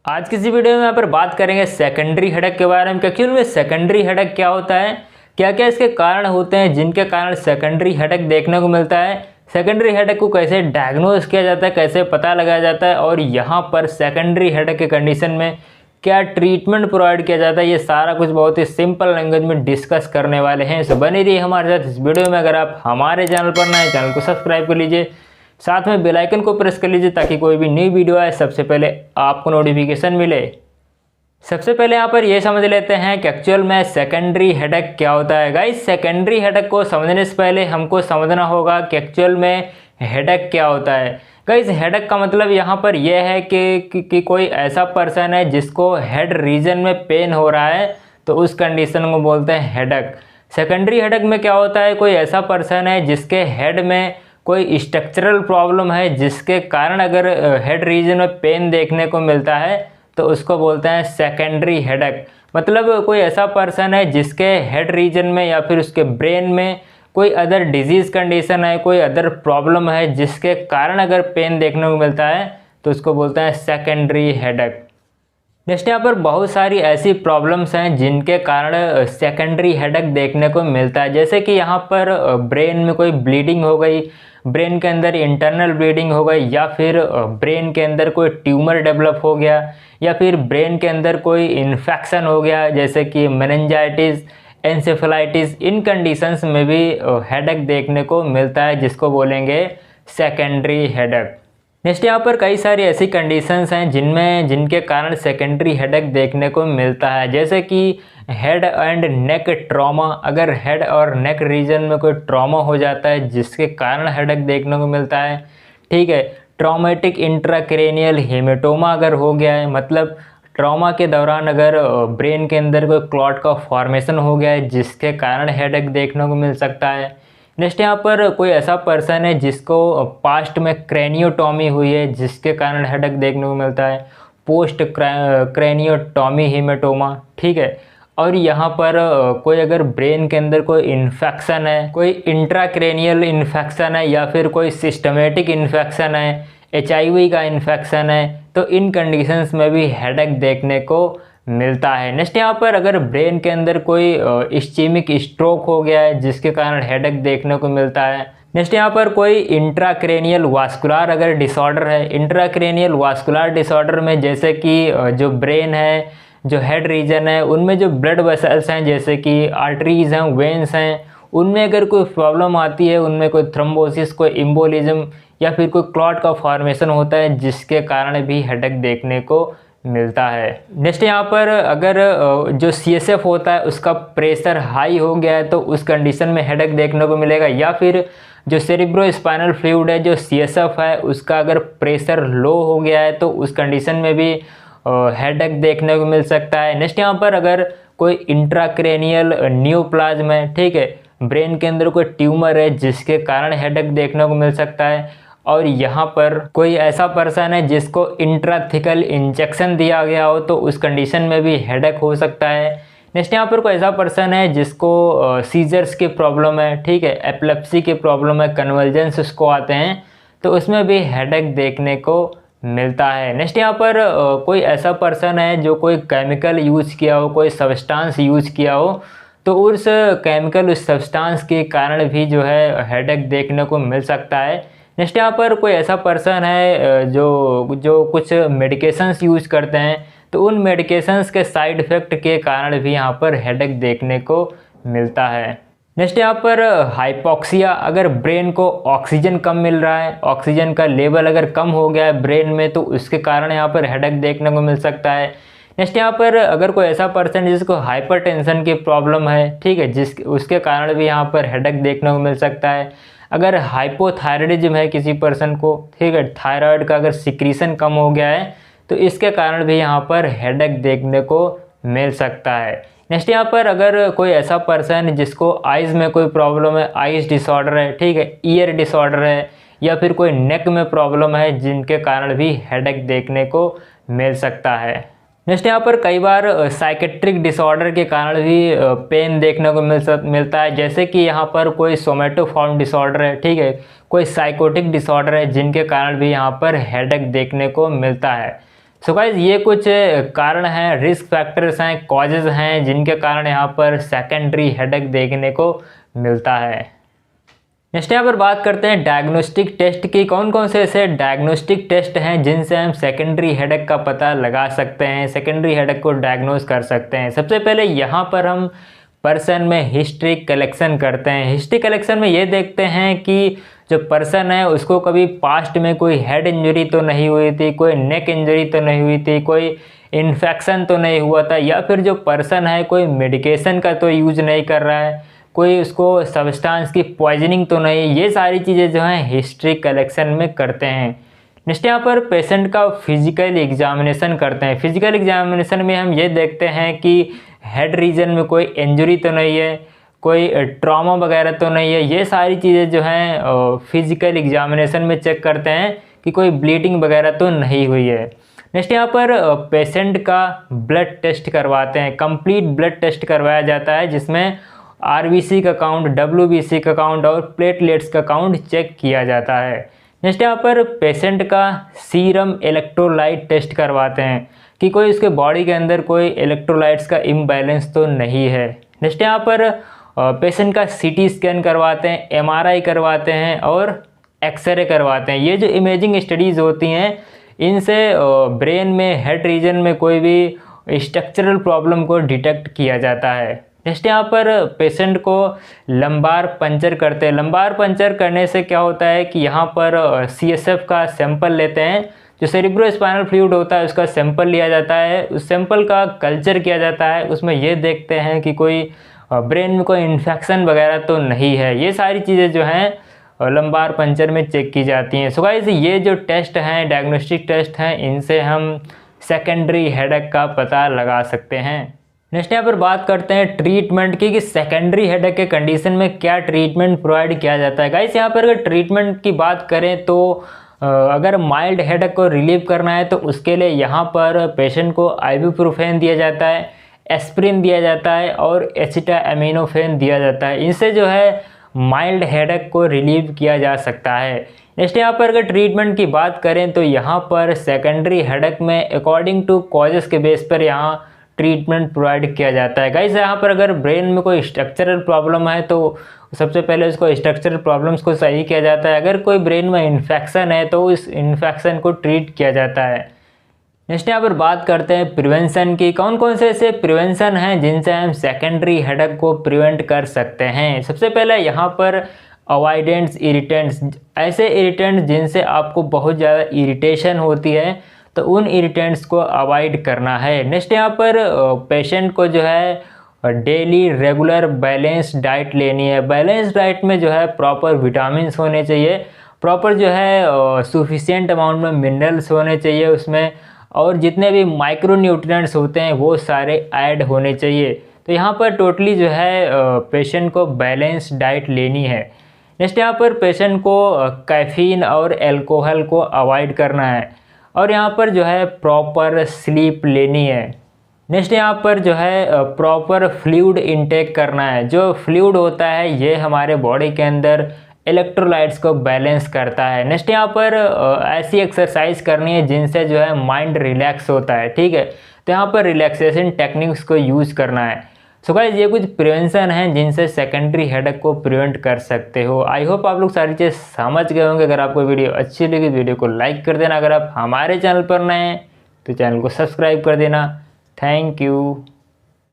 आज किसी वीडियो में यहाँ पर बात करेंगे सेकेंडरी हेडेक के बारे में कि एक्चुअल में सेकेंडरी हेडेक क्या होता है, क्या क्या इसके कारण होते हैं जिनके कारण सेकेंडरी हेडेक देखने को मिलता है, सेकेंडरी हेडेक को कैसे डायग्नोज किया जाता है, कैसे पता लगाया जाता है और यहाँ पर सेकेंडरी हेडेक के कंडीशन में क्या ट्रीटमेंट प्रोवाइड किया जाता है। ये सारा कुछ बहुत ही सिंपल लैंग्वेज में डिस्कस करने वाले हैं। सो बने रहिए हमारे साथ इस वीडियो में। अगर आप हमारे चैनल पर नए हैं, चैनल को सब्सक्राइब कर लीजिए, साथ में बेल आइकन को प्रेस कर लीजिए ताकि कोई भी नई वीडियो आए सबसे पहले आपको नोटिफिकेशन मिले। सबसे पहले यहाँ पर ये समझ लेते हैं कि एक्चुअल में सेकेंडरी हेडेक क्या होता है। गाइस, सेकेंडरी हेडेक को समझने से पहले हमको समझना होगा कि एक्चुअल में हेडेक क्या होता है। गाइस, हेडेक का मतलब यहाँ पर यह है कि कोई ऐसा पर्सन है जिसको हेड रीजन में पेन हो रहा है, तो उस कंडीशन को बोलते हैं हेडेक। सेकेंडरी हेडेक में क्या होता है, कोई ऐसा पर्सन है जिसके हेड में कोई स्ट्रक्चरल प्रॉब्लम है जिसके कारण अगर हेड रीजन में पेन देखने को मिलता है तो उसको बोलते हैं सेकेंडरी हेडेक। मतलब कोई ऐसा पर्सन है जिसके हेड रीजन में या फिर उसके ब्रेन में कोई अदर डिजीज़ कंडीशन है, कोई अदर प्रॉब्लम है जिसके कारण अगर पेन देखने को मिलता है तो उसको बोलते हैं सेकेंडरी हेडेक। नेक्स्ट, यहाँ पर बहुत सारी ऐसी प्रॉब्लम्स हैं जिनके कारण सेकेंडरी हेडेक देखने को मिलता है। जैसे कि यहाँ पर ब्रेन में कोई ब्लीडिंग हो गई, ब्रेन के अंदर इंटरनल ब्लीडिंग हो गई, या फिर ब्रेन के अंदर कोई ट्यूमर डेवलप हो गया, या फिर ब्रेन के अंदर कोई इन्फेक्शन हो गया जैसे कि मेनिंजाइटिस, एंसेफेलाइटिस। इन कंडीशंस में भी हेडेक देखने को मिलता है जिसको बोलेंगे सेकेंडरी हेडेक। नेक्स्ट, यहाँ पर कई सारी ऐसी कंडीशंस हैं जिनके कारण सेकेंडरी हेडेक देखने को मिलता है। जैसे कि हेड एंड नेक ट्रॉमा। अगर हेड और नेक रीजन में कोई ट्रॉमा हो जाता है जिसके कारण हेडेक देखने को मिलता है, ठीक है। ट्रॉमेटिक इंट्राक्रेनियल हेमेटोमा अगर हो गया है, मतलब ट्रॉमा के दौरान अगर ब्रेन के अंदर कोई क्लॉट का फॉर्मेशन हो गया है जिसके कारण हेडेक देखने को मिल सकता है। नेक्स्ट, यहाँ पर कोई ऐसा पर्सन है जिसको पास्ट में क्रेनियोटॉमी हुई है जिसके कारण हेडेक देखने को मिलता है, पोस्ट क्रेनियोटॉमी हेमेटोमा, ठीक है। और यहाँ पर कोई अगर ब्रेन के अंदर कोई इन्फेक्शन है, कोई इंट्राक्रेनियल इन्फेक्शन है या फिर कोई सिस्टमेटिक इन्फेक्शन है, HIV का इन्फेक्शन है, तो इन कंडीशंस में भी हेडेक देखने को मिलता है। नेक्स्ट, यहाँ पर अगर ब्रेन के अंदर कोई इस्चेमिक स्ट्रोक हो गया है जिसके कारण हेडेक देखने को मिलता है। नेक्स्ट, यहाँ पर कोई इंट्राक्रेनियल वास्कुलर अगर डिसऑर्डर है, इंट्राक्रेनियल वास्कुलर डिसऑर्डर में जैसे कि जो ब्रेन है, जो हेड रीजन है, उनमें जो ब्लड वेसल्स हैं जैसे कि आर्टरीज हैं, वेन्स हैं, उनमें अगर कोई प्रॉब्लम आती है, उनमें कोई थ्रोम्बोसिस, कोई एम्बोलिज्म या फिर कोई क्लॉट का फॉर्मेशन होता है जिसके कारण भी हेडेक देखने को मिलता है। नेक्स्ट, यहाँ पर अगर जो CSF होता है उसका प्रेशर हाई हो गया है तो उस कंडीशन में हेडेक देखने को मिलेगा, या फिर जो सेरिब्रोस्पाइनल फ्लूइड है, जो CSF है, उसका अगर प्रेशर लो हो गया है तो उस कंडीशन में भी हेडेक देखने को मिल सकता है। नेक्स्ट, यहाँ पर अगर कोई इंट्राक्रेनियल न्यूप्लाज्म है, ठीक है, ब्रेन के अंदर कोई ट्यूमर है जिसके कारण हेडेक देखने को मिल सकता है। और यहाँ पर कोई ऐसा पर्सन है जिसको इंट्राथिकल इंजेक्शन दिया गया हो तो उस कंडीशन में भी हेडेक हो सकता है। नेक्स्ट, यहाँ पर कोई ऐसा पर्सन है जिसको सीजर्स की प्रॉब्लम है, ठीक है, एपिलेप्सी की प्रॉब्लम है, कन्वर्जेंस उसको आते हैं, तो उसमें भी हेडेक देखने को मिलता है। नेक्स्ट, यहाँ पर कोई ऐसा पर्सन है जो कोई केमिकल यूज़ किया हो, कोई सब्सटेंस यूज़ किया हो, तो उस केमिकल, उस सब्सटेंस के कारण भी जो है हेडेक देखने को मिल सकता है। नेक्स्ट, यहाँ पर कोई ऐसा पर्सन है जो कुछ मेडिकेशंस यूज़ करते हैं, तो उन मेडिकेशंस के साइड इफ़ेक्ट के कारण भी यहाँ पर हेडेक देखने को मिलता है। नेक्स्ट, यहाँ पर हाइपोक्सिया। अगर ब्रेन को ऑक्सीजन कम मिल रहा है, ऑक्सीजन का लेवल अगर कम हो गया है ब्रेन में, तो उसके कारण यहाँ पर हेडेक देखने को मिल सकता है। नेक्स्ट, यहाँ पर अगर कोई ऐसा पर्सन जिसको हाइपरटेंशन की प्रॉब्लम है, ठीक है, उसके कारण भी यहाँ पर हेडेक देखने को मिल सकता है। अगर हाइपोथायराइडिज्म है किसी पर्सन को, ठीक है, थायराइड का अगर सिक्रीशन कम हो गया है तो इसके कारण भी यहाँ पर हेडेक देखने को मिल सकता है। नेक्स्ट, यहाँ पर अगर कोई ऐसा पर्सन है जिसको आइज़ में कोई प्रॉब्लम है, आइज़ डिसऑर्डर है, ठीक है, ईयर डिसऑर्डर है, या फिर कोई नेक में प्रॉब्लम है जिनके कारण भी हेडेक देखने को मिल सकता है। नेक्स्ट, यहाँ पर कई बार साइकेट्रिक डिसऑर्डर के कारण भी पेन देखने को मिलता है। जैसे कि यहाँ पर कोई सोमेटोफॉर्म डिसऑर्डर है, ठीक है, कोई साइकोटिक डिसऑर्डर है जिनके कारण भी यहाँ पर हेडेक देखने को मिलता है। सो गाइज ये कुछ कारण हैं, रिस्क फैक्टर्स हैं, कॉजेज़ हैं जिनके कारण यहाँ पर सेकेंडरी हेडेक देखने को मिलता है। नेक्स्ट यहाँ पर बात करते हैं डायग्नोस्टिक टेस्ट की। कौन कौन से ऐसे डायग्नोस्टिक टेस्ट हैं जिनसे हम सेकेंडरी हेडेक का पता लगा सकते हैं, सेकेंडरी हेडेक को डायग्नोज कर सकते हैं। सबसे पहले यहाँ पर हम पर्सन में हिस्ट्री कलेक्शन करते हैं। हिस्ट्री कलेक्शन में ये देखते हैं कि जो पर्सन है उसको कभी पास्ट में कोई हेड इंजरी तो नहीं हुई थी, कोई नेक इंजरी तो नहीं हुई थी, कोई इन्फेक्शन तो नहीं हुआ था, या फिर जो पर्सन है कोई मेडिकेशन का तो यूज नहीं कर रहा है, कोई उसको सब्सटेंस की पॉइजनिंग तो नहीं। ये सारी चीज़ें जो हैं हिस्ट्री कलेक्शन में करते हैं। नेक्स्ट यहाँ पर पेशेंट का फिजिकल एग्जामिनेशन करते हैं। फिजिकल एग्जामिनेशन में हम ये देखते हैं कि हेड रीजन में कोई इंजरी तो नहीं है, कोई ट्रॉमा वगैरह तो नहीं है। ये सारी चीज़ें जो हैं फिजिकल एग्जामिनेशन में चेक करते हैं कि कोई ब्लीडिंग वगैरह तो नहीं हुई है। नेक्स्ट यहाँ पर पेशेंट का ब्लड टेस्ट करवाते हैं। कंप्लीट ब्लड टेस्ट करवाया जाता है जिसमें आरबीसी का काउंट, डब्ल्यूबीसी का काउंट और प्लेटलेट्स का काउंट चेक किया जाता है। नेक्स्ट यहाँ पर पेशेंट का सीरम इलेक्ट्रोलाइट टेस्ट करवाते हैं कि कोई उसके बॉडी के अंदर कोई इलेक्ट्रोलाइट्स का इम्बैलेंस तो नहीं है। नेक्स्ट यहाँ पर पेशेंट का सीटी स्कैन करवाते हैं, एमआरआई करवाते हैं और एक्सरे करवाते हैं। ये जो इमेजिंग स्टडीज़ होती हैं इनसे ब्रेन में, हेड रीजन में कोई भी स्ट्रक्चरल प्रॉब्लम को डिटेक्ट किया जाता है। नेक्स्ट यहाँ पर पेशेंट को लंबार पंचर करते हैं। लंबार पंचर करने से क्या होता है कि यहाँ पर सीएसएफ का सैंपल लेते हैं, जो सेरिब्रोस्पाइनल फ्लूइड होता है उसका सैंपल लिया जाता है, उस सैंपल का कल्चर किया जाता है। उसमें ये देखते हैं कि कोई ब्रेन में कोई इन्फेक्शन वगैरह तो नहीं है। ये सारी चीज़ें जो हैं लंबार पंचर में चेक की जाती हैं। सो गाइस ये जो टेस्ट हैं, डायग्नोस्टिक टेस्ट हैं, इनसे हम सेकेंडरी हेडेक का पता लगा सकते हैं। नेक्स्ट यहाँ पर बात करते हैं ट्रीटमेंट की कि सेकेंडरी हेडेक के कंडीशन में क्या ट्रीटमेंट प्रोवाइड किया जाता है। गाइस यहाँ पर अगर ट्रीटमेंट की बात करें तो अगर माइल्ड हेडेक को रिलीव करना है तो उसके लिए यहाँ पर पेशेंट को आइबुप्रोफेन दिया जाता है, एस्प्रिन दिया जाता है और एसिटामिनोफेन दिया जाता है। इनसे जो है माइल्ड हेडेक को रिलीव किया जा सकता है। नेक्स्ट यहाँ पर अगर ट्रीटमेंट की बात करें तो यहाँ पर सेकेंडरी हेडेक में अकॉर्डिंग टू कॉजेस के बेस पर यहाँ ट्रीटमेंट प्रोवाइड किया जाता है। गाइस यहाँ पर अगर ब्रेन में कोई स्ट्रक्चरल प्रॉब्लम है तो सबसे पहले उसको स्ट्रक्चरल प्रॉब्लम्स को सही किया जाता है। अगर कोई ब्रेन में इन्फेक्शन है तो उस इन्फेक्शन को ट्रीट किया जाता है। नेक्स्ट यहाँ पर बात करते हैं प्रिवेंशन की। कौन कौन से ऐसे प्रिवेंशन हैं जिनसे हम सेकेंडरी हेडेक को प्रिवेंट कर सकते हैं। सबसे पहले यहाँ पर अवॉइडेंस इरिटेंट्स, ऐसे इरिटेंट्स जिनसे आपको बहुत ज़्यादा इरिटेशन होती है तो उन इरिटेंट्स को अवॉइड करना है। नेक्स्ट यहाँ पर पेशेंट को जो है डेली रेगुलर बैलेंस डाइट लेनी है। बैलेंस डाइट में जो है प्रॉपर विटामिन्स होने चाहिए, प्रॉपर जो है सफिशिएंट अमाउंट में मिनरल्स होने चाहिए उसमें, और जितने भी माइक्रो न्यूट्रिएंट्स होते हैं वो सारे ऐड होने चाहिए। तो यहाँ पर टोटली जो है पेशेंट को बैलेंस डाइट लेनी है। नेक्स्ट यहाँ पर पेशेंट को कैफीन और एल्कोहल को अवॉइड करना है और यहाँ पर जो है प्रॉपर स्लीप लेनी है। नेक्स्ट यहाँ पर जो है प्रॉपर फ्लूइड इनटेक करना है। जो फ्लूइड होता है ये हमारे बॉडी के अंदर इलेक्ट्रोलाइट्स को बैलेंस करता है। नेक्स्ट यहाँ पर ऐसी एक्सरसाइज करनी है जिनसे जो है माइंड रिलैक्स होता है, ठीक है। तो यहाँ पर रिलैक्सेशन टेक्निक्स को यूज़ करना है। सो गाइस ये कुछ प्रिवेंशन हैं जिनसे सेकेंडरी हेडेक को प्रिवेंट कर सकते हो। आई होप आप लोग सारी चीज़ समझ गए होंगे। अगर आपको वीडियो अच्छी लगी वीडियो को लाइक कर देना। अगर आप हमारे चैनल पर नए हैं तो चैनल को सब्सक्राइब कर देना। Thank you.